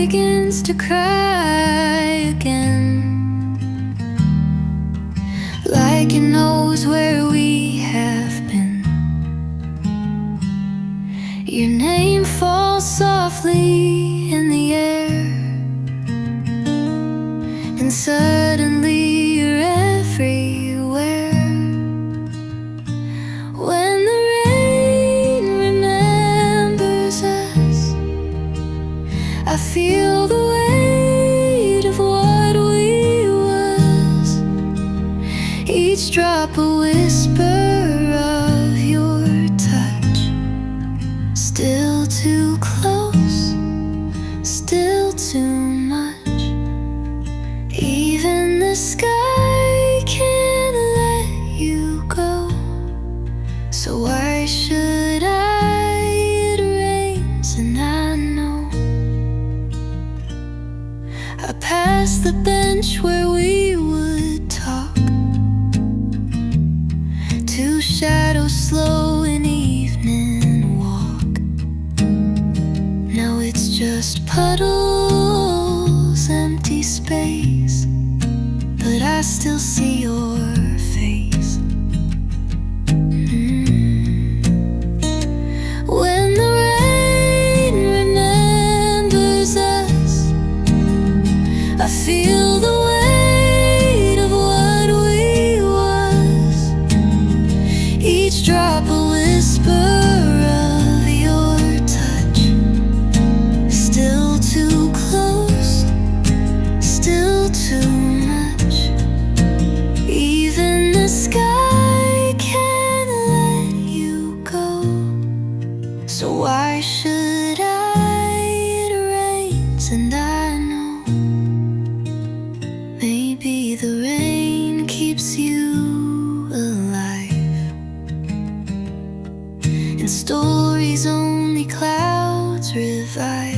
begins to cry again, like it knows where we have been. Your name falls softly in the air, and suddenly you're everywhere. When the rain remembers us, I feel the weight of what we was. Each drop a whisper of your touch. Still too close, still too much. Even the sky can't let you go. So why should I? It rains and I know. I passed the bench where we would talk, two shadows slow in evening walk. Now it's just puddles, empty space, but I still see your face. When the rain remembers us, I feel the weight of what we was. Each drop a whisper of your touch. Still too close, still too much. Even the sky can't let you go. So why should I? It rains and I know. Maybe the rain keeps you alive, and stories only clouds revive.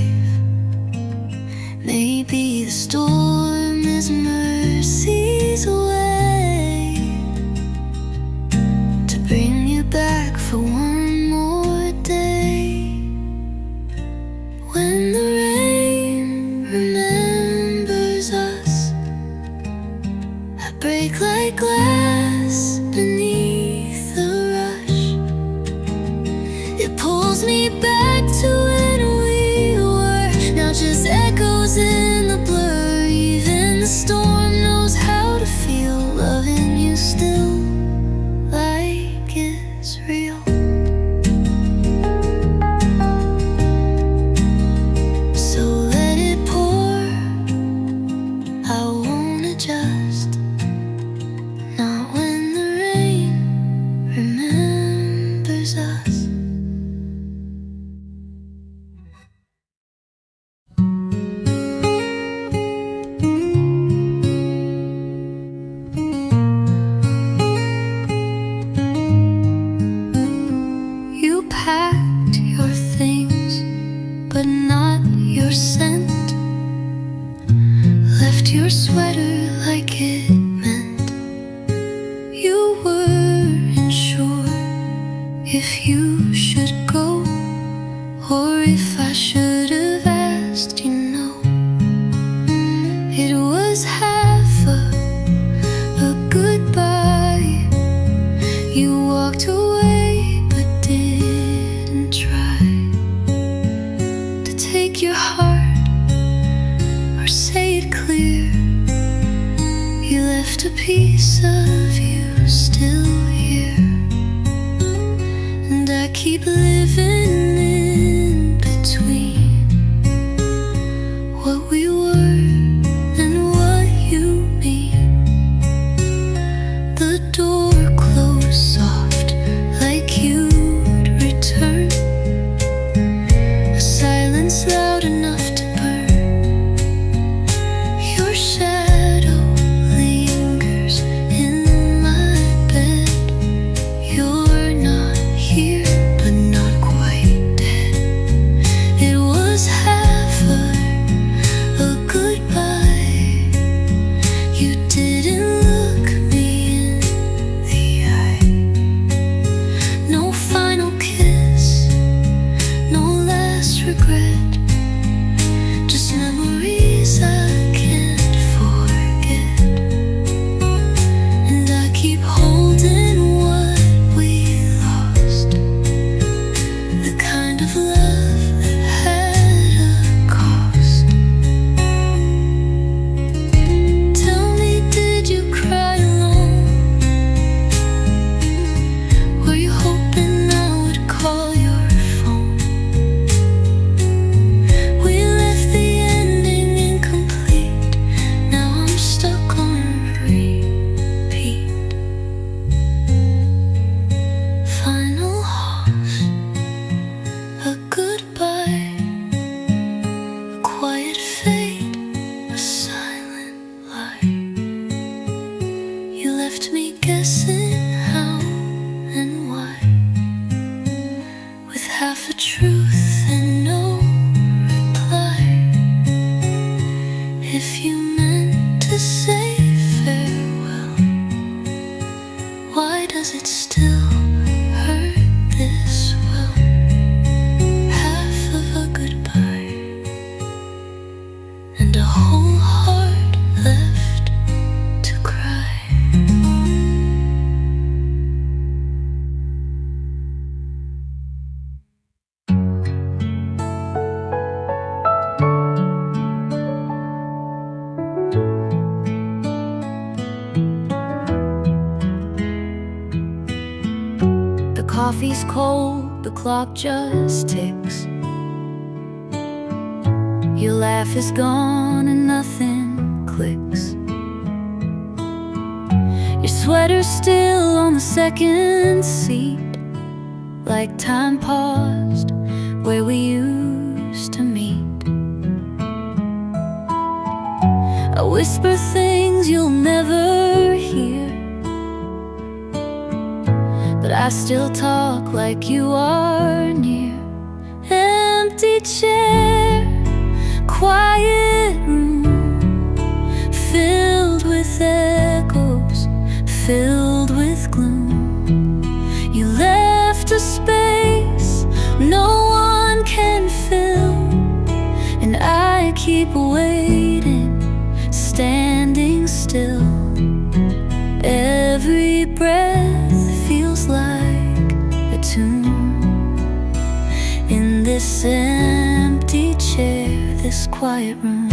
Maybe the storm is mercy's way to bring you back for one more day. When the rain remembers us, I break like glass beneath the rush. It pulls me back to when we were. Now just echoes in the blur. Even the storm knows how to feel, loving you still like it's real. So let it pour, I won't adjust. Not when the rain remembers us. You packed your things, but not your scent. Left your sweater like it meant. You weren't sure if you should go, or if I should have asked you no. It was half a goodbye. You walked away but didn't try to take your heart or say it clear. You left a piece of you still here, and I keep living in between what we were and what you mean. The door closed soft like you'd return, a silence loud enough to burn. Your shadow lingers in my bed. You're not here, but not quite. If you meant to say farewell, why does it still hurt this well? Half of a goodbye and a whole heart left to cry. The coffee's cold, the clock just ticks. Your laugh is gone and nothing clicks. Your sweater's still on the second seat, like time paused where we used to meet. I whisper things you'll never hear, but I still talk like you are near. Empty chair, quiet room, filled with echoes, filled with gloom. You left a space no one can fill, and I keep waiting, standing still. Every breath feels like a tune in this empty chair, this quiet room.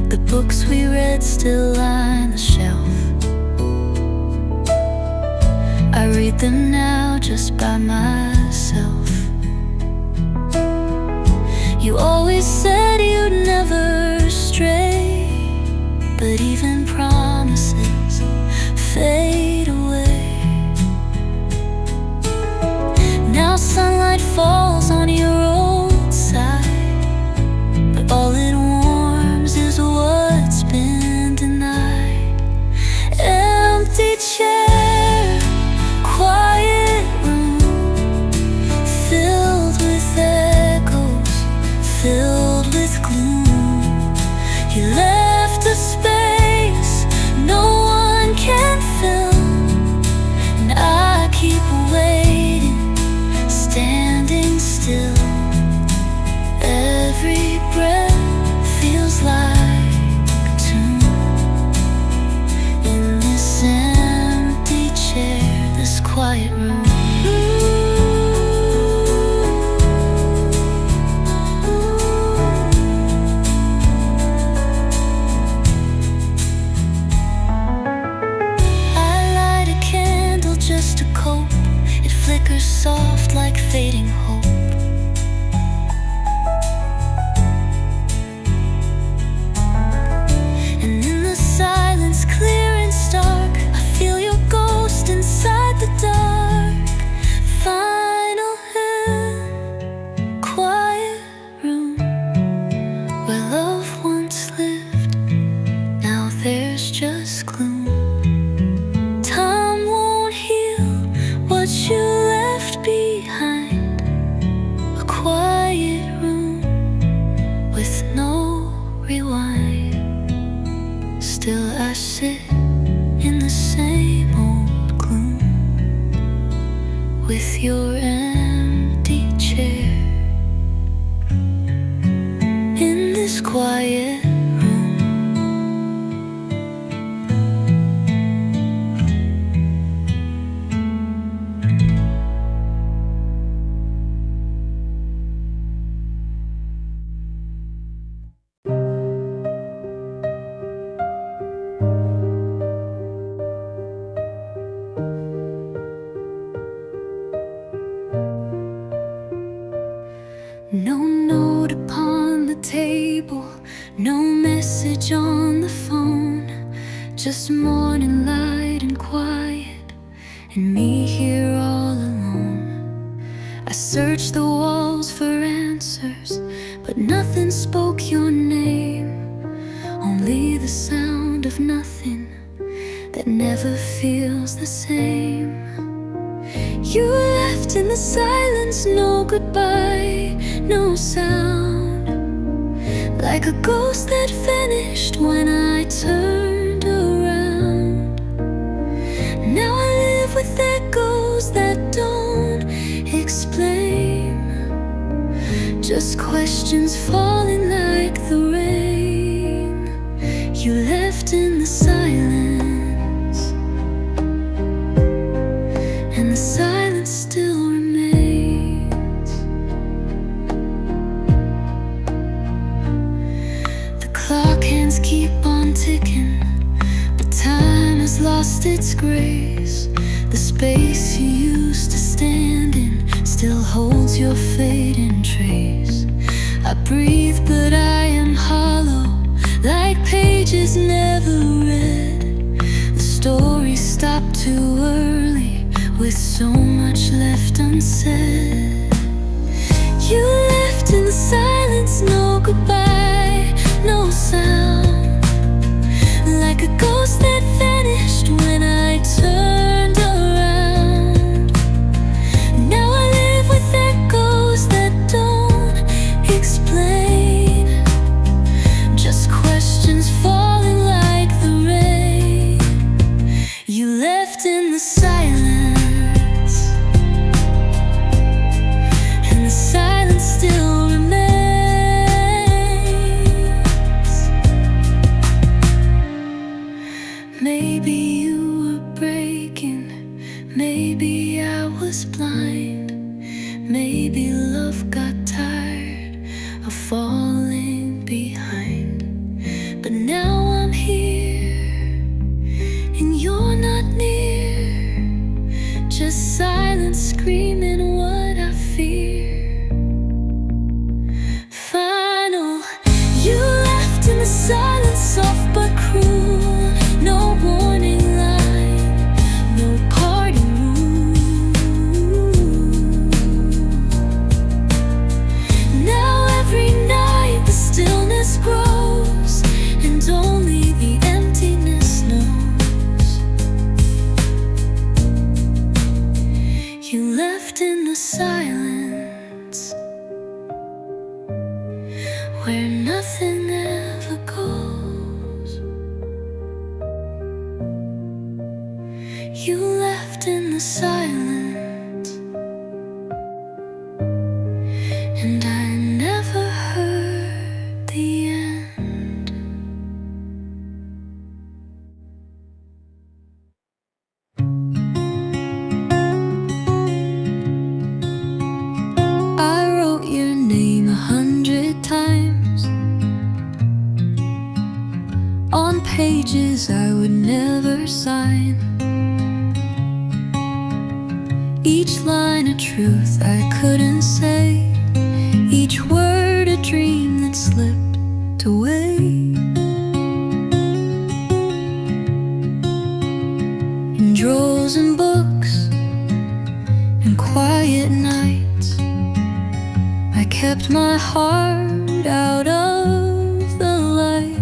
The books we read still line the shelf. I read them now just by myself. You always said you'd never stray, but even promises fade away. Now sunlight falls on your old side, but all it warms is what's been denied. Empty chair, quiet room, filled with echoes, filled with gloom. You left a space no one can fill, and I keep waiting, standing still. Every breath feels like a tune in this empty chair, this quiet room. I light a candle just to cope. It flickers soft like fading hope. And in the silence, clear and stark, I feel your ghost inside the dark. Final hand, quiet room, where love once lived, now there's just gloom. Time won't heal what you left behind, a quiet room with no rewind. Still I sit in the same old gloom with your empty chair in this quiet room. No note upon the table, no message on the phone, just morning light and quiet, and me here all alone. I searched the walls for answers, but nothing spoke your name, only the sound of nothing that never never feels the same. You left in the silence, no goodbye, no sound, like a ghost that vanished when I turned around. Now I live with echoes that don't explain, just questions falling like the rain. You left in the silence, and the silence still remains. The clock hands keep on ticking, but time has lost its grace. The space you used to stand in still holds your fading trace. I breathe, but I am hollow, like pages never read. The story stopped too early, with so much left unsaid. You left in the silence, no goodbye, no sound, like a ghost that vanished when I turned around. Now I live with echoes that don't explain, just questions falling like the rain. You left in the silence, and the silence still remains. Maybe you were breaking, maybe I was blind, maybe love got tired of falling behind. But now I'm here, and you're not near, just silence screaming what I fear. Final, you left in the silence, soft but cruel. No warning line, no party rule. Now every night the stillness grows, and only the emptiness knows. You left in the silence, where nothing ever goes. You left in the silence, and I never heard the end. I wrote your name 100 times on pages I would never sign. Each line a truth I couldn't say, each word a dream that slipped away. In drawers and books and quiet nights, I kept my heart out of the light.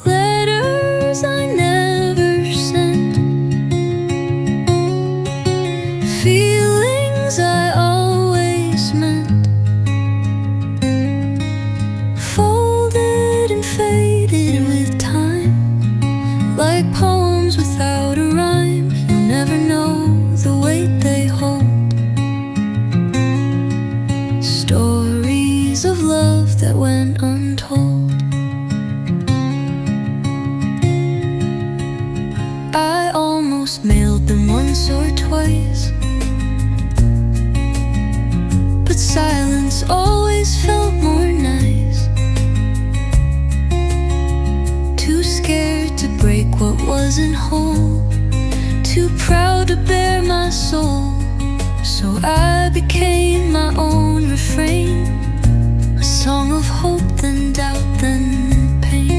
Letters I never sent, feelings I always meant, folded and faded with time, like poems without a rhyme. You'll never know the weight they hold. Stories of love that went untold. I almost mailed them once or twice, but silence always felt more nice. Too scared to break what wasn't whole, too proud to bare my soul. So I became my own refrain, a song of hope, then doubt, then pain.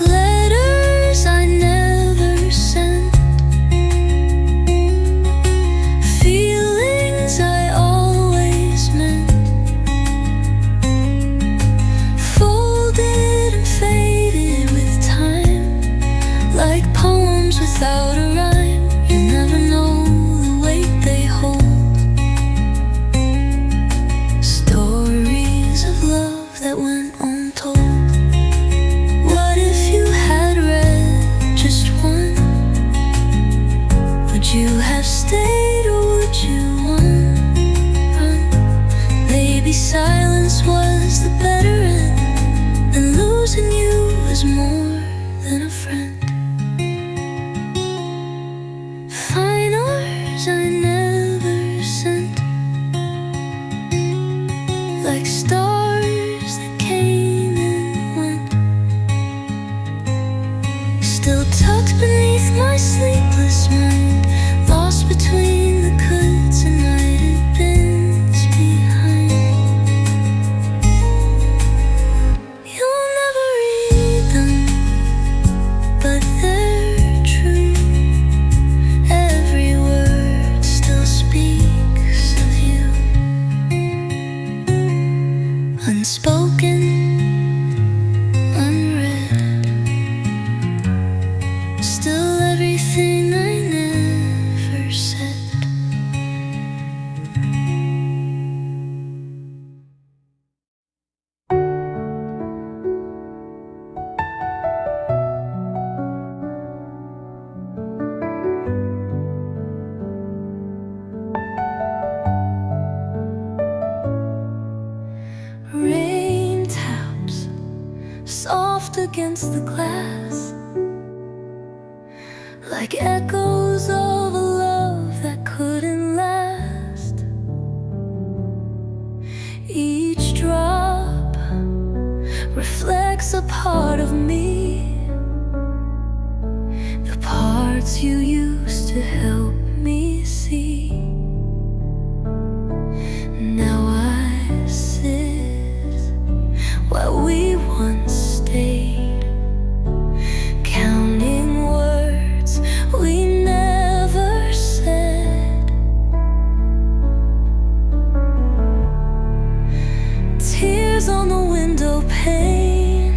Letters I never sent, feelings I always meant, without a rhyme. You never know the weight they hold. Stories of love that went untold. What if you had read just one? Would you have stayed or would you run? Maybe silence was the better end, and losing you was more than a friend. Fine hours I never sent, like stars that came and went, still tucked beneath my sleepless mind, lost between the coulds and might have beens behind. You'll never read them, but they're true. Every word still speaks of you. Unspoken, unread, still everything I never said. Rain taps soft against the glass, like echoes of a love that couldn't last. Each drop reflects a part of me, the parts you used to help me see. Now I sit where we once stayed, counting words we never said. Tears on the window pane,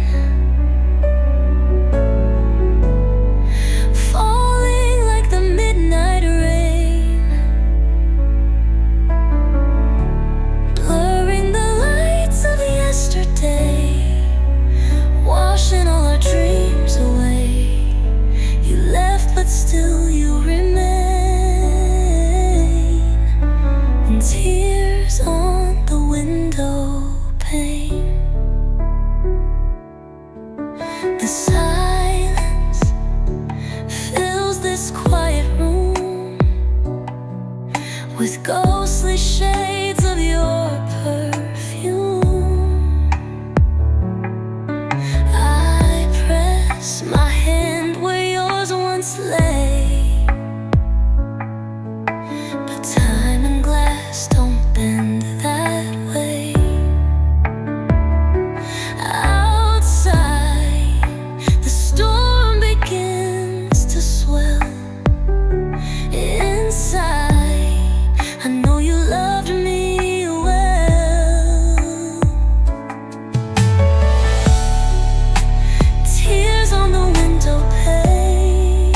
falling like the midnight rain, blurring the lights of yesterday, washing all our dreams away. You left, but still you remain. And tears on the window pane. The silence fills this quiet room with ghostly shades of your perfume. I press my hand where yours once lay, but time and glass don't bend that way. Outside, the storm begins to swell. Inside, I know you loved me well. Tears on the window pane,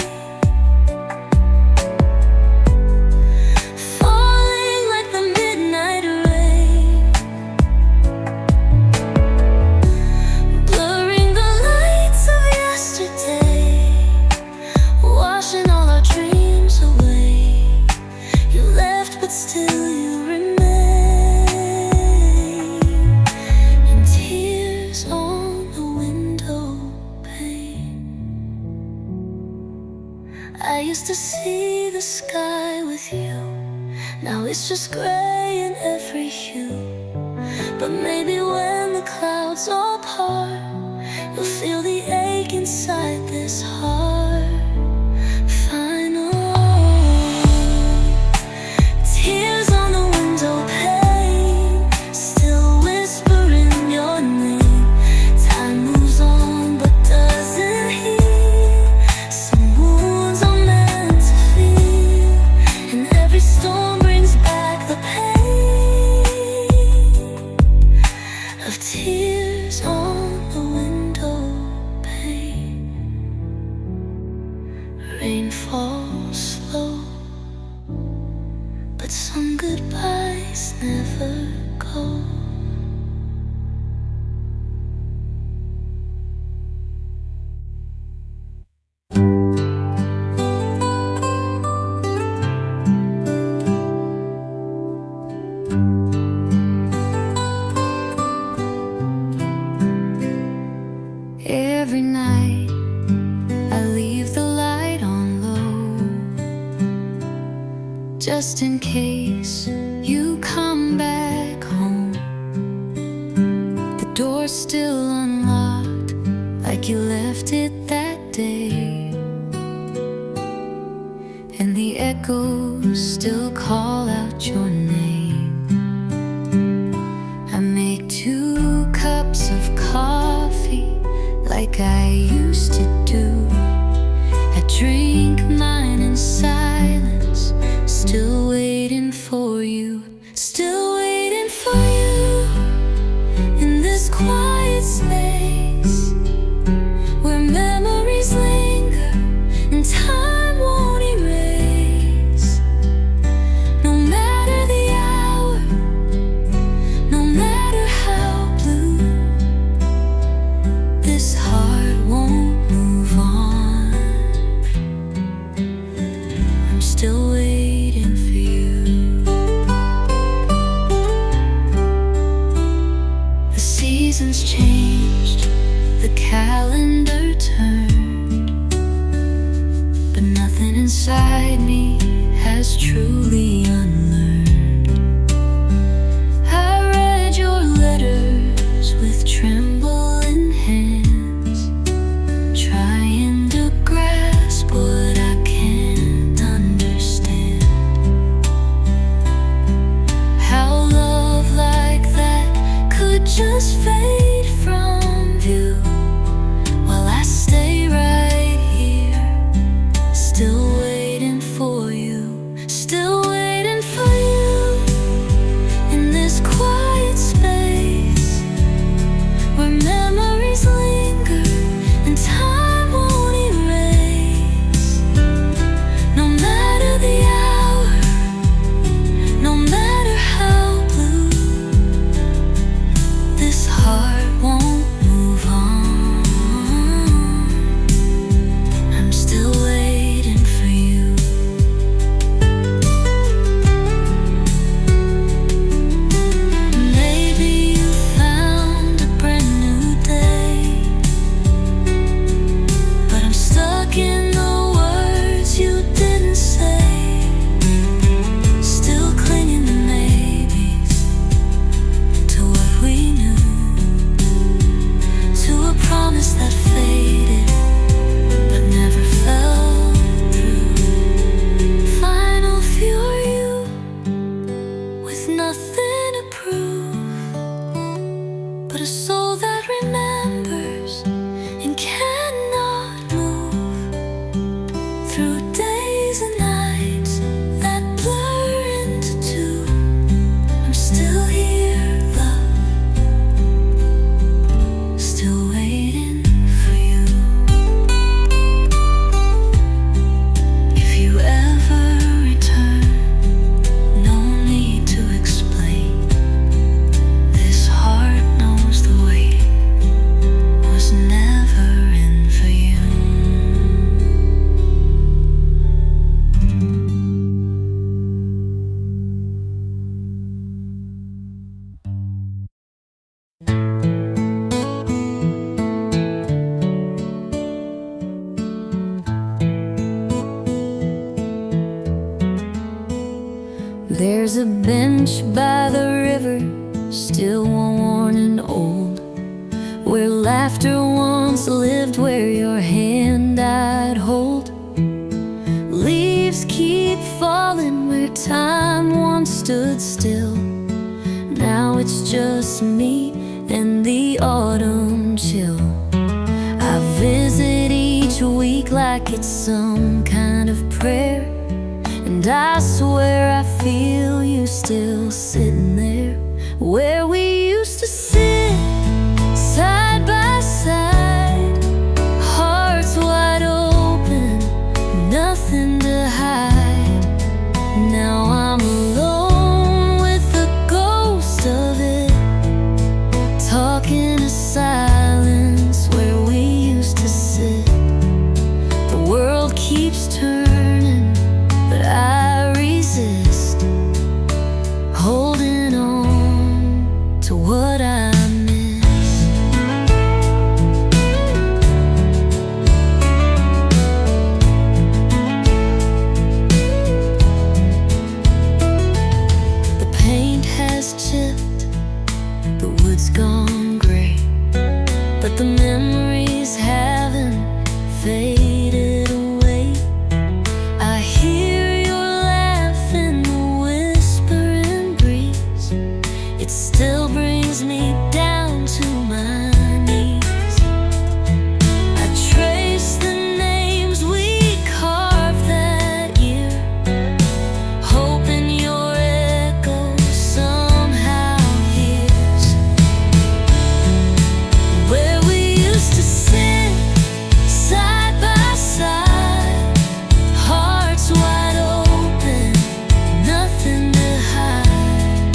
falling like the midnight rain, blurring the lights of yesterday, washing all our dreams away. You left, but still you remain. And tears on the window pane. I used to see the sky with you, now it's just gray in every hue. But maybe when the clouds all part, you'll feel the ache inside this heart. Final tears on the window pane, still whispering your name. Time moves on but doesn't heal. Some wounds are meant to feel, and every storm brings back the pain of tears on the window pane. Rain just in case you come back home. The door's still unlocked, like you left it that day, and the echoes still call out your name. I make 2 cups of coffee like I used to do. I drink mine in silence, still waiting for you, still waiting for you. In this quiet space where memories linger and time won't erase. No matter the hour, no matter how blue, this heart won't move on. I'm still waiting for you. The seasons changed, the calendar turned, but nothing inside me has truly unlearned. I read your letters with trembling hands, trying to grasp what I can't understand. How love like that could just fade from view, while I stay right here, still waiting for you, still waiting for you. In this quiet space where memories linger and time won't erase. No matter the hour, no matter how blue, this heart won't move on. I'm still waiting for you. Maybe you found a brand new day, but I'm stuck in the words you didn't say, still clinging to maybes, to what we knew, to a promise that faded but never fell through. Final few are you, with nothing to prove, but a soul that remembers and cannot move through days and nights that blur into two. I'm still here, love, still waiting for you. If you ever return, no need to explain. This heart knows the wait was never in for you. There's a bench by the river, still worn and old, where laughter once lived, where your hand I'd hold. Leaves keep falling where time once stood still. Now it's just me and the autumn chill. I visit each week like it's some kind of prayer, and I swear I feel you still sitting there, where we used to sit side by side, hearts wide open, nothing to hide. Now I'm alone with the ghost of it, talking to silence where we used to sit. The world keeps turning, but I resist, holding on but the memories haven't faded away. I hear your laugh in the whispering breeze. It still brings me down to my knees. I trace the names we carved that year, hoping your echo somehow hears where we used to sit side by side, hearts wide open, nothing to hide.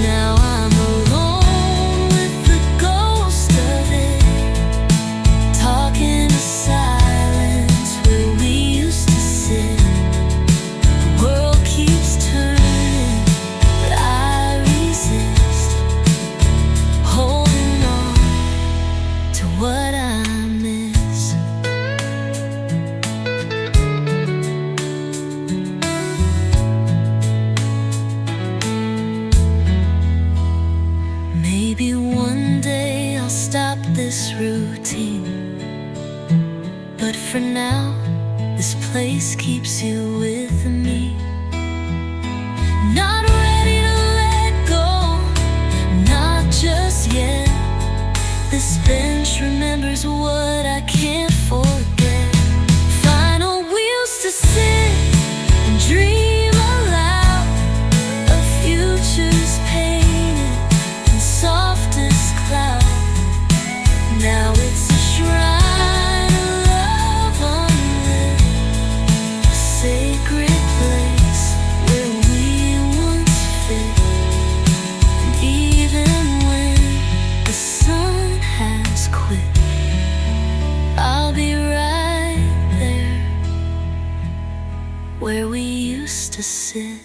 Now I'm alone with the ghost of it, talking to silence where we used to sit. The world keeps turning, but I resist, holding on to what I miss. Maybe one day I'll stop this routine, but for now, this place keeps you with me. Not ready to let go, not just yet. This bench remembers what I can't forget. Final wheels to sit and dream aloud of futures painted in softest cloud. Now it's a shrine of love unlit, a sacred place where we once fit. And even when the sun has quit, I'll be right there where we used to sit.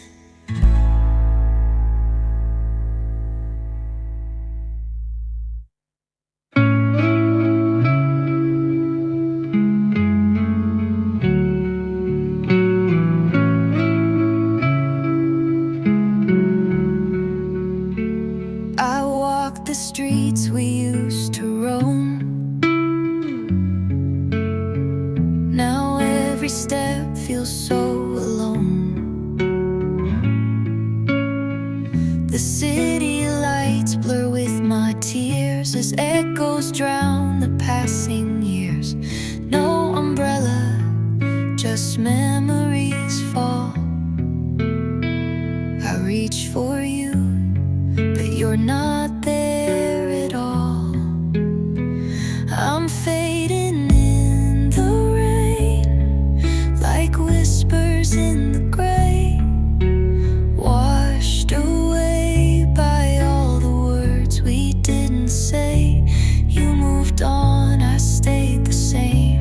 I walk the streets we used to roam. Now every step feels so alone. The city lights blur with my tears as echoes drown the passing years. No umbrella, just memories fall. I reach for you, but you're not there at all. I'm fading in the rain, like whispers in the gray, washed away by all the words we didn't say. You moved on, I stayed the same,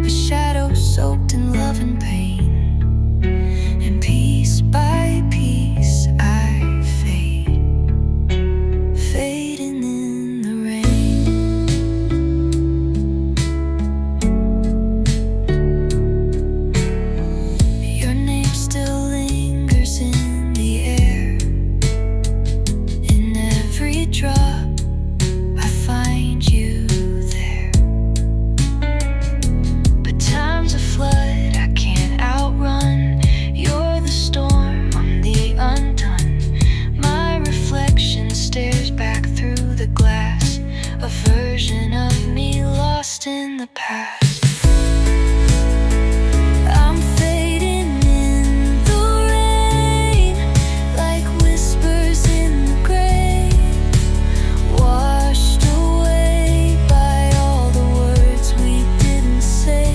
a shadow soaked in love and pain. And piece by piece I fade, fading in the rain. Your name still lingers in the air. In every drop I find you there. But time's a flood I can't outrun. You're the storm, I'm the undone. My reflection stares back through the glass, a version of me lost in the past. I'm fading in the rain, like whispers in the gray, washed away by all the words we didn't say.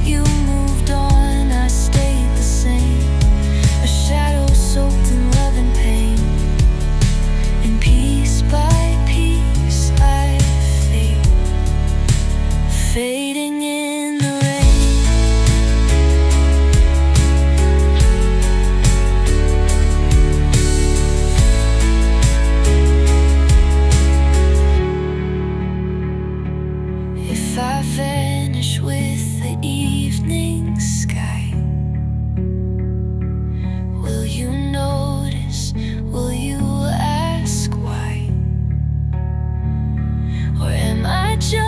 You moved on, I stayed the same, a shadow soaked in love and pain. And piece by piece I fade, fading in the rain. If I vanish with the evening sky, will you notice? Will you ask why? Or am I just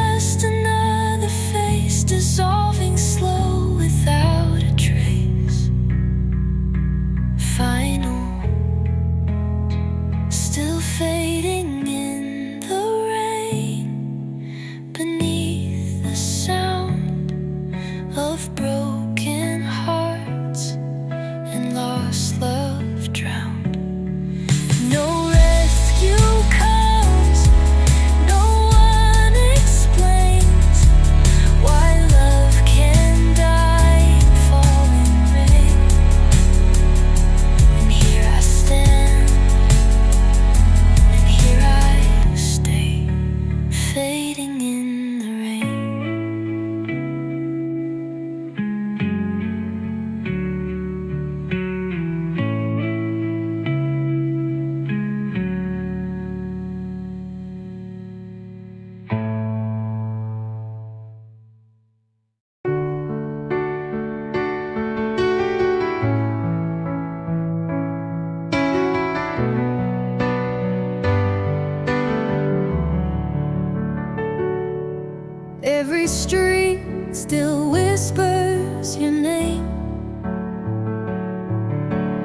Every street still whispers your name.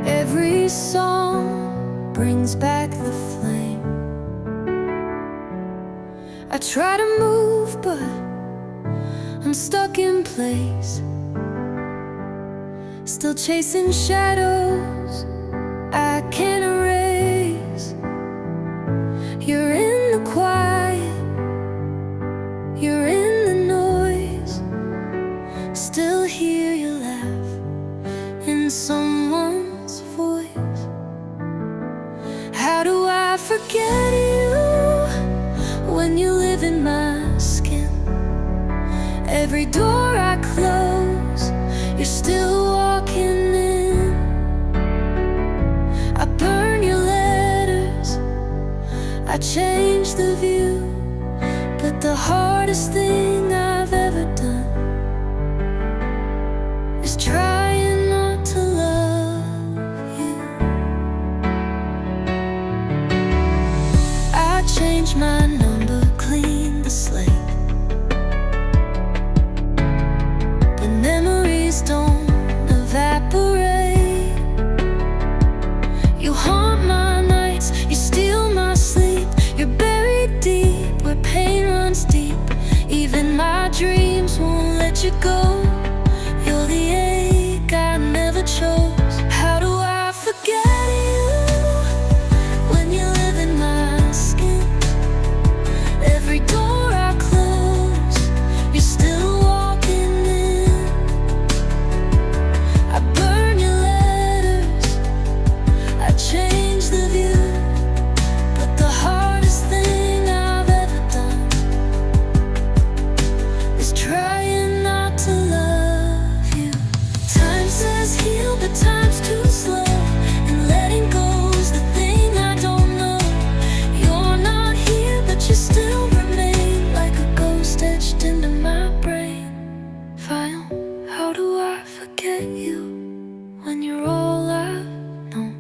Every song brings back the flame. I try to move, but I'm stuck in place, still chasing shadows I can't erase. You're in the quiet, you're in the noise. Still hear you laugh in someone's voice. How do I forget you when you live in my skin? Every door I close, you're still walking in. I burn your letters, I change the view, but the hardest thing I've ever done is trying not to love you. I changed my number, cleaned the slate, but memories don't evaporate. You haunt my nights, you steal my sleep. You're buried deep where pain runs deep. Even my dreams won't let you go. You're the ache I never chose. How do I forget you when you live in my skin? Every door I close, you're still walking in. I burn your letters, I change the view, but the hardest thing I've ever done is trying not to love you. Time says heal, but time's too slow, and letting go's the thing I don't know. You're not here, but you still remain like a ghost etched into my brain. File, how do I forget you when you're all I've known?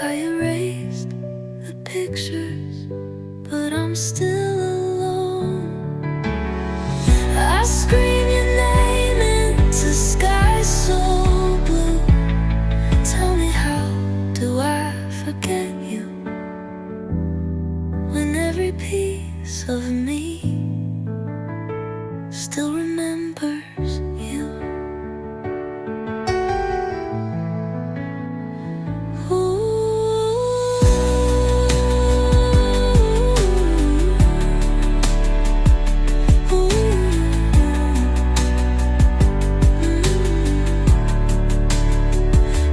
I erased the pictures, but I'm still alone. I scream your name into skies so blue. Tell me, how do I forget you when every piece of me still remembers you?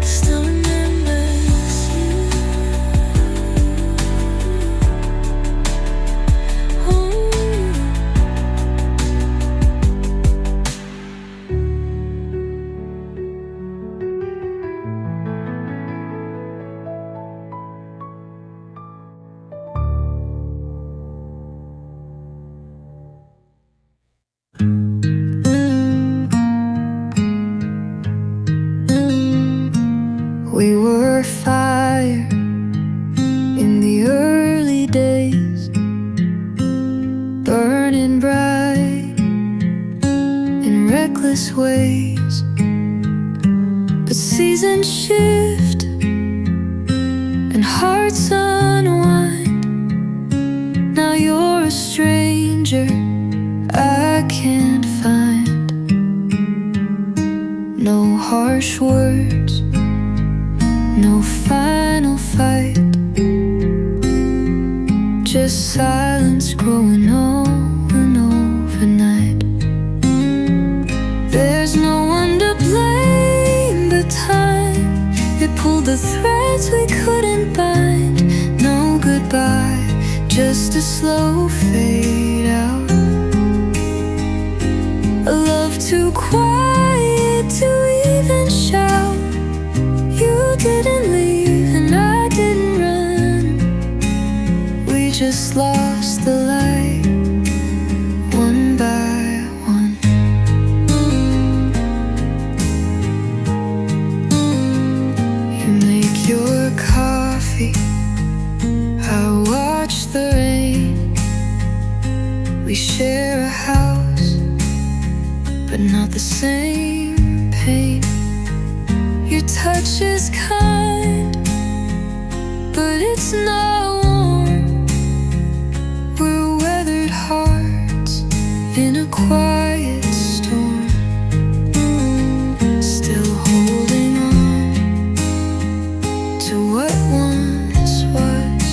Still remembers you. We were fire in the early days, burning bright in reckless ways. But seasons shift and hearts unwind. Now you're a stranger I can't find. No harsh words, no final fight, just silence growing over and overnight. There's no one to blame but time. It pulled the threads we couldn't bind. No goodbye, just a slow fade out. A love too quiet to even shout. You didn't leave and I didn't run. We just lost the light, one by one. You make your coffee, I watch the rain. We share a house, but not the same pain. Your touch is kind, but it's not warm. We're weathered hearts in a quiet storm, still holding on to what once was,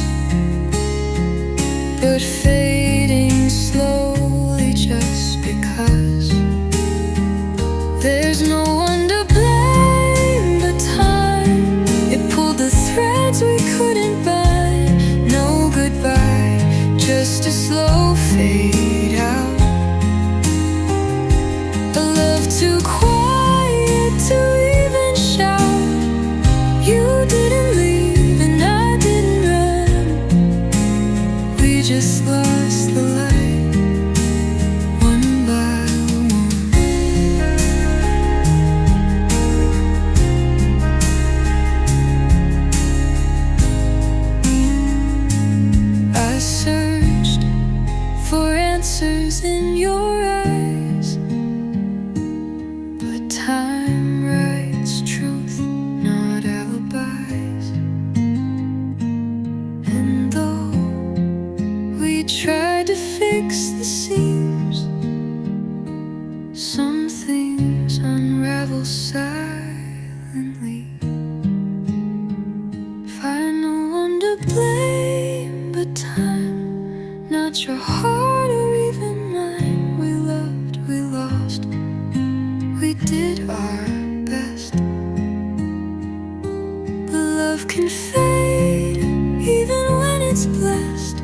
but fading slowly just because. There's no one to blame but time. It pulled the threads we couldn't bind. No goodbye, just a slow fade out. A love too quiet to even shout. You didn't leave and I didn't run. We just lost the light, one by one. I searched for answers in your eyes, but time writes truth, not alibis. And though we tried to fix the seams, some things unravel silently. Find no one to blame but time, not your heart or even mine. We loved, we lost, we did our best. But love can fade even when it's blessed.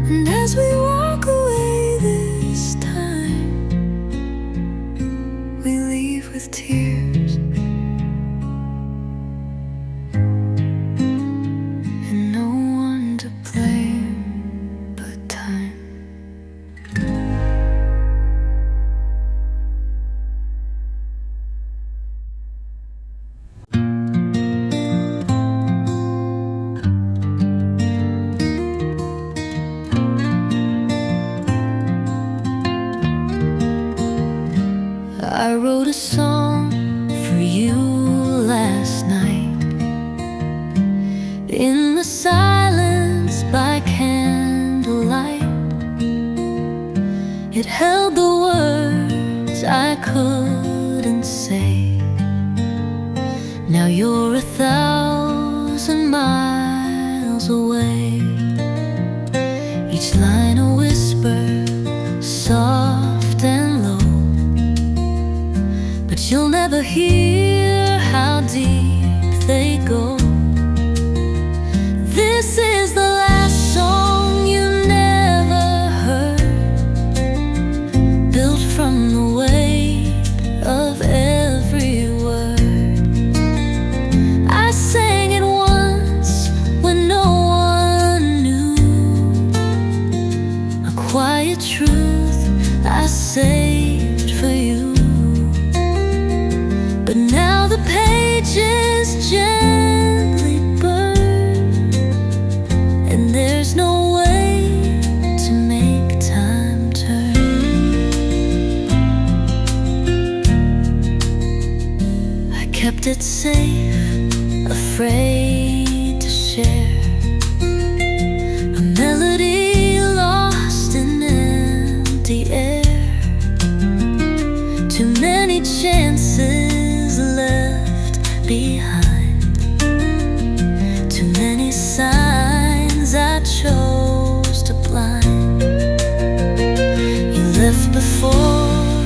And as we walk away this time, we leave with tears and no one to blame but time. I wrote a song for you last night, in the silence by candlelight. It held the words I couldn't say. Now you're 1,000 miles away. Each line a whisper, soft and low, but you'll never hear how deep they go. This is the last song you never heard, built from the weight of every word. I sang it once when no one knew, a quiet truth I saved for you. But now the pages gently burn, and there's no way to make time turn. I kept it safe, afraid to share, a melody lost in empty air. Too many chances left behind, too many signs I chose to blind. You left before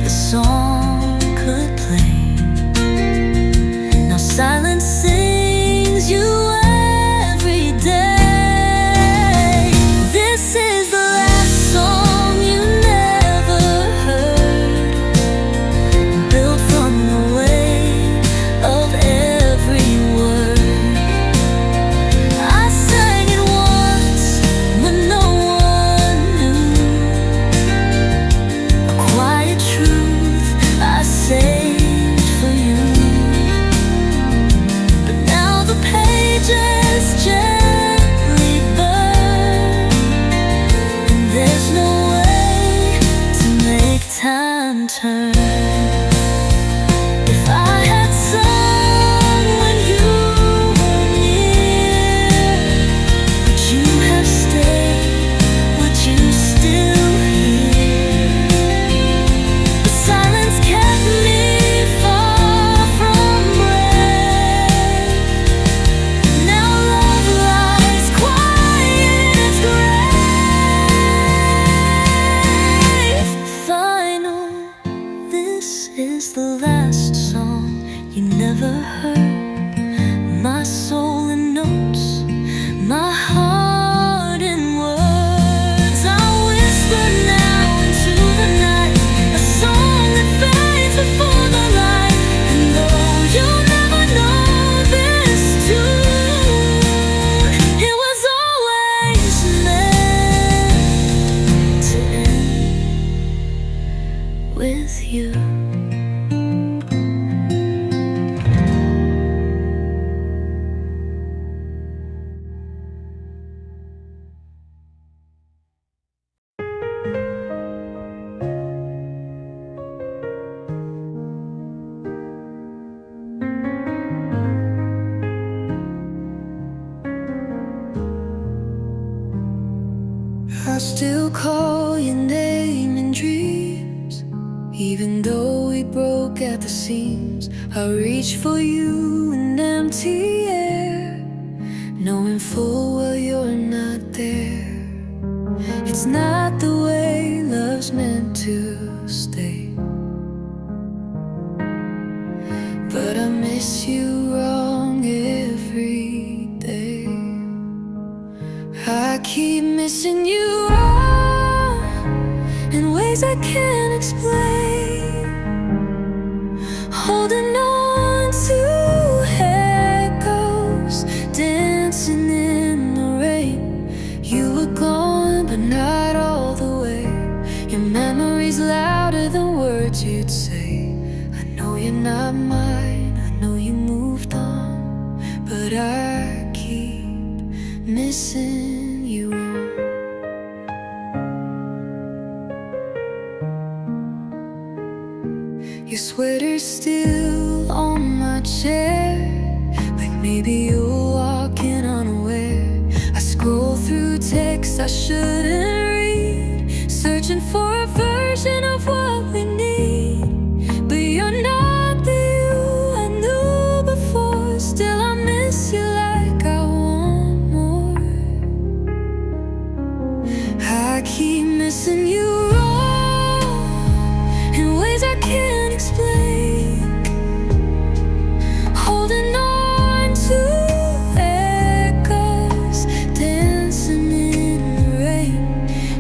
the song could play. Now silence sings you every day. This is the last song you never heard, built from the weight of every word. I sang it once when no one knew, a never heard. My soul in notes, my heart in words. I whisper now into the night, a song that fades before the light. And though you'll never know this tune, it was always meant to end with you. I still call your name in dreams, even though we broke at the seams. I reach for you in empty air, knowing full well you're not there. It's not the way love's meant to stay, but I miss you wrong every day. I keep missing you wrong in ways I can't explain, holding on to echoes, dancing in the rain. You were gone, but not all the way. Your memory's louder than words you'd say. I know you're not mine, I know you moved on, but I keep missing you wrong. Your sweater's still on my chair, like maybe you're walking unaware. I scroll through texts I shouldn't read, searching for a version of what we need. But you're not the you I knew before. Still I miss you like I want more. I keep missing you wrong in ways I can't explain, holding on to echoes, dancing in the rain.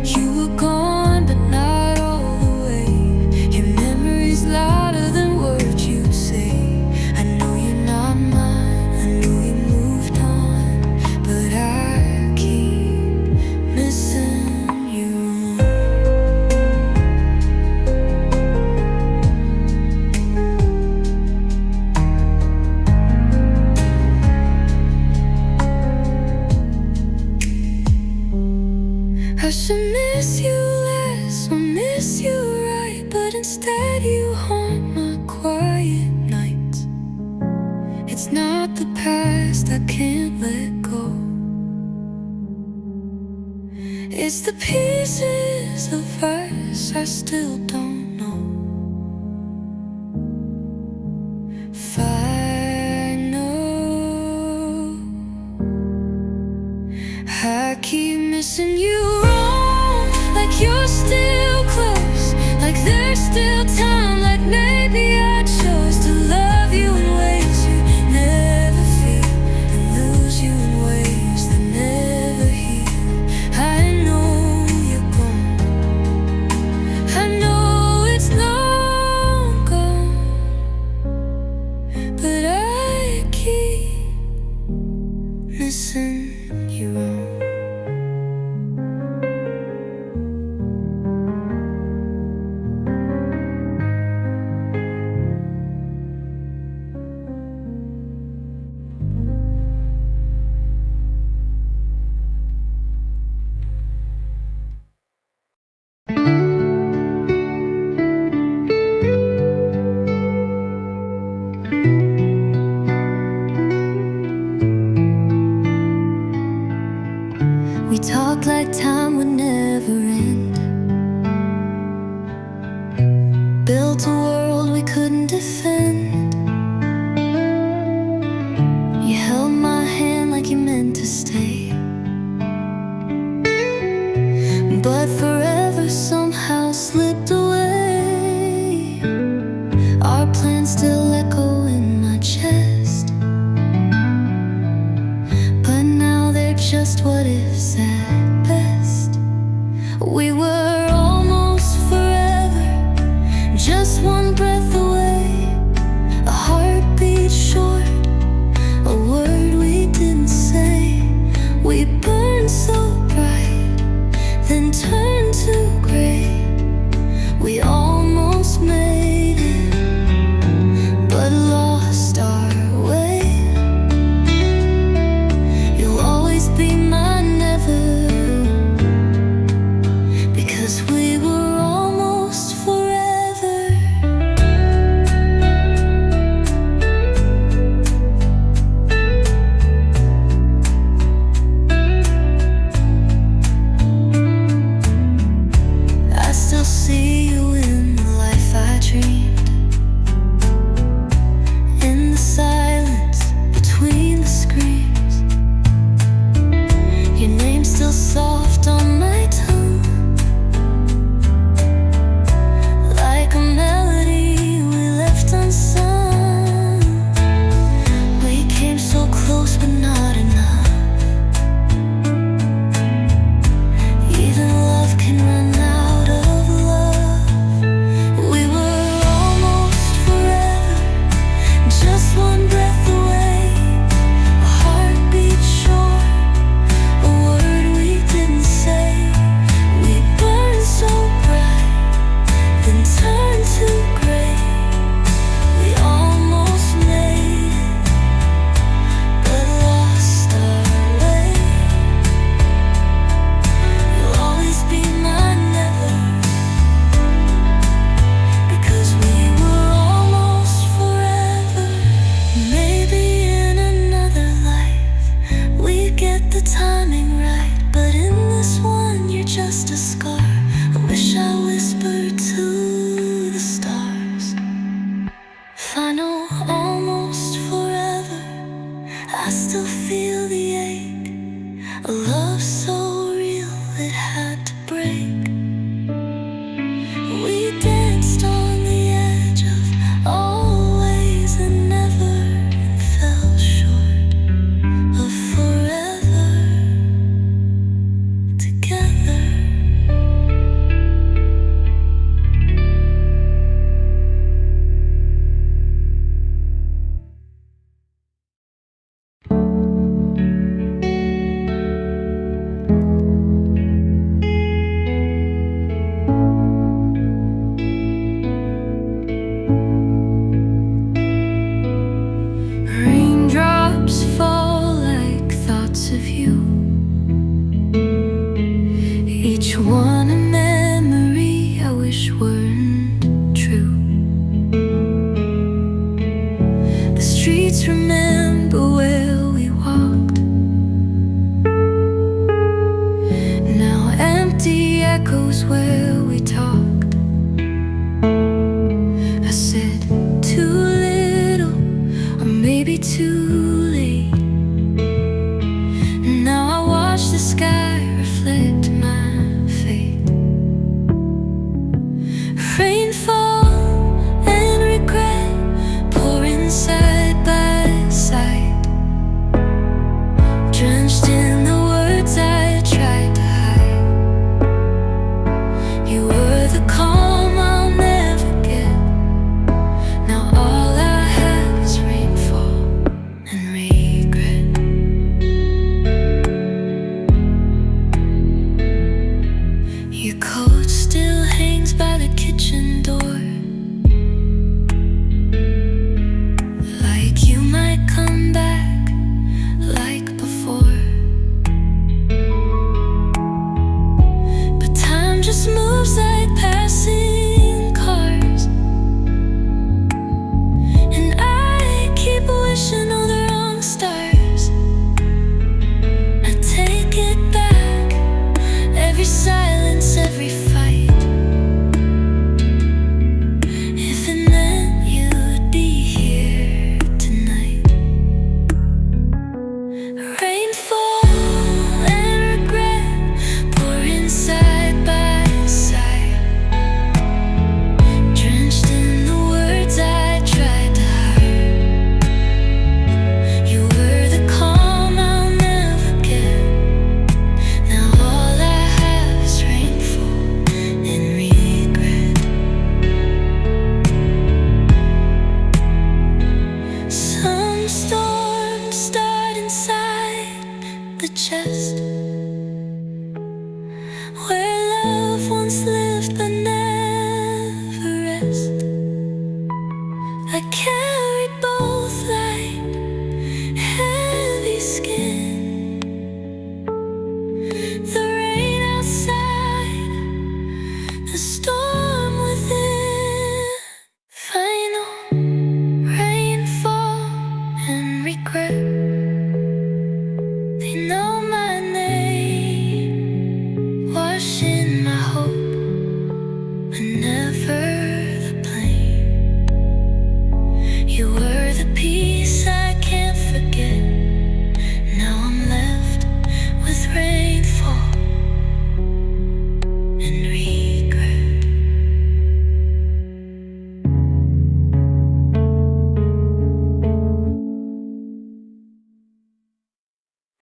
You were gone, but not all the way. Your memory's louder than words you'd say. I know you're not mine, I know you moved on, but I keep missing you. I should miss you less or miss you right, but instead you haunt my quiet nights. It's not the past I can't let go, it's the pieces of us I still don't know. If I know, I keep missing you wrong, like you're still close, like there's still time, like maybe I chose to love you in ways you never feel, and lose you in ways that never heal. I know you're gone, I know wish weren't